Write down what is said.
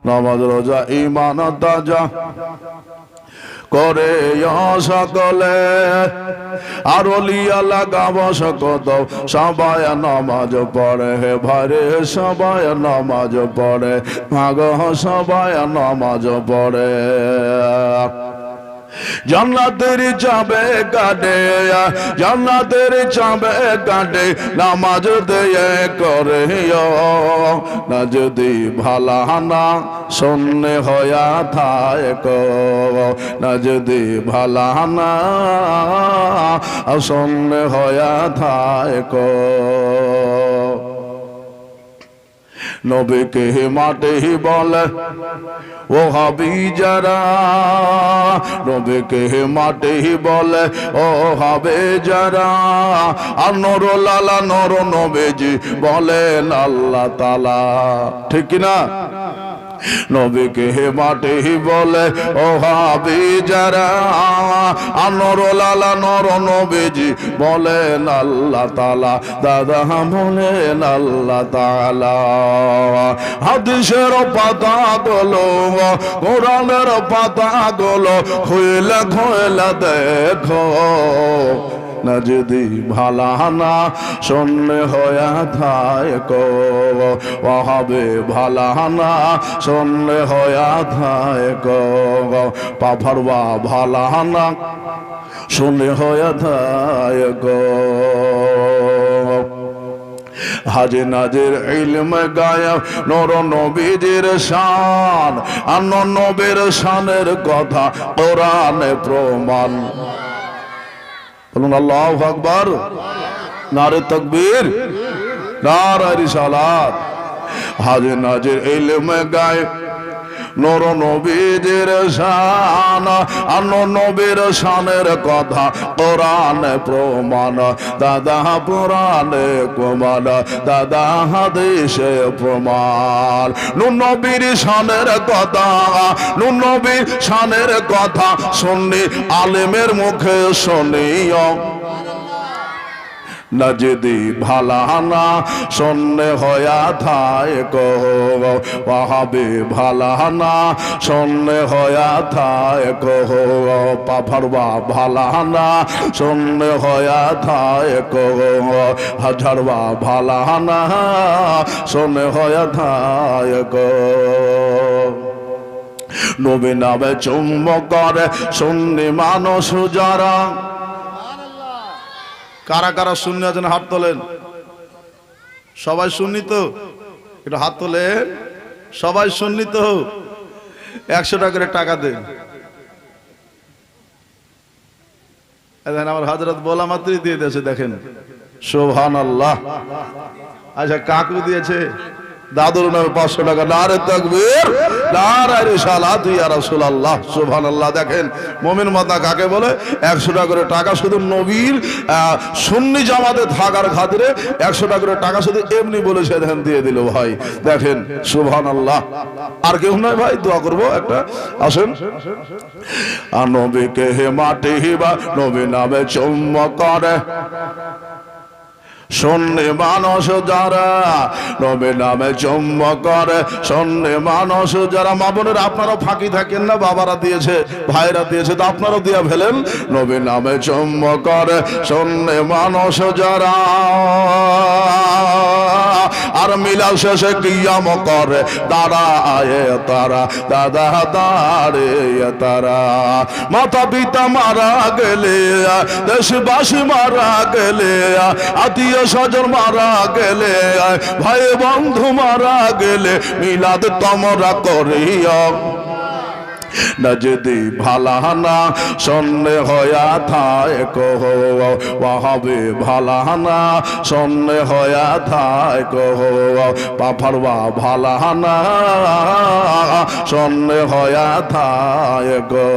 নামাজ রোজা ঈমান তাজা করে সকলে আর ওলিয়া লাগাব সকত সবাই নামাজ পড়ে হে ভাইরে সবাই নামাজ পড়ে মাগ সবাই নামাজ পড়ে জান্নাতের চাবে কাটে জান্নাতের চাবে কাটে নামাজ দিয়ে করে না যদি ভালা না শূন্য হইয়া থাকো না যদি ভালা না শূন্য হইয়া থাকো নবীকে মাটি বলে ও হাবি যারা নবীকে মাটি বলে ও হবে যারা আর নর লালা নর নবীজি বলেন আল্লাহ তাআলা ঠিক না নবীকে মাটি বলে ও হাবি যারা আর নর লালা নর নবীজি বলেন আল্লাহ তাআলা দাদা বলেন আল্লাহ তাআলা হাদিসের পাতা গুলো কোরআনের পাতা গুলো খুলে খুলে দেখো না যদি ভালা না শূন্য হইয়া থাকো হবে ভালা না শূন্য হইয়া থাকো পাফরবা ভালা না শূন্য হইয়া থাকো হাজি নাজির ইলম গায়ব নূর নবীজির শান আর নবীর শানের কথা কোরআনে প্রমাণ বলুন আল্লাহু আকবার নারে তাকবীর নারে রিসালাত হাজি নাজির ইলম গায়ব নূর নবীজির শান আর নবীর শানের কথা কোরআনে প্রমাণ দাদা পুরাণে প্রমাণ দাদা হাদিসে প্রমাণ নবীর শানের কথা নবীর শানের কথা শুনি আলেমের মুখে শুনিও না যদি ভালা না শূন্য হইয়া থাকো হবে ভালা না শূন্য হইয়া থাকো পাফরবা ভালা না শূন্য হইয়া থাকো হাজারবা ভালা না শূন্য হইয়া থাকো নবী নামে চুম্বক করে সুন্নি মানুষ যারা কারা কারা শুননি আছেন হাত তোলেন সবাই শুননি তো একটু হাত তোলেন সবাই শুননি তো 100 টাকা করে টাকা দেন আমার হযরত বলা মাত্রই দিয়ে দিয়েছে দেখেন সুবহানাল্লাহ আচ্ছা কাকু দিয়েছে দাদুর নামে 500 টাকা নারে তাকবীর নারে রিসালাত ইয়া রাসূলুল্লাহ সুবহানাল্লাহ দেখেন মুমিন মাতা কাকে বলে 100 টাকা করে টাকা শুধু নবীর সুন্নি জামাতে থাকার খাতিরে 100 টাকা করে টাকা শুধু এমনি বলেছে দেখেন দিয়ে দিল ভাই দেখেন সুবহানাল্লাহ আর কেউ নয় ভাই দোয়া করব একটা আসেন আর নবীকে মাটি বা নবী নামে চুম্বক করে শূন্য মানুষ যারা নবী নামে চুম্বক করে শূন্য মানুষ যারা মা বোনেরা আপনারা ফাঁকি থাকেন না বাবারা দিয়েছে ভাইরা দিয়েছে তো আপনারাও দিয়া ফেলেন নবী নামে চুম্বক করে শূন্য মানুষ যারা আর মিলাল শেষে কিয়াম করে দাঁড়ায় তারা দাদা দাঁড়িয়ে তারা মাতা পিতা মারা গেলে দেশবাসী মারা গেলে আত্মীয় স্বজন মারা গেলে ভাই বন্ধু মারা গেলে মিলাদ তোমরা করিও না যদি ভালা না শূন্য হইয়া থাকো হবে ভালা না শূন্য হইয়া থাকো পাফরবা ভালা না শূন্য হইয়া থাকো।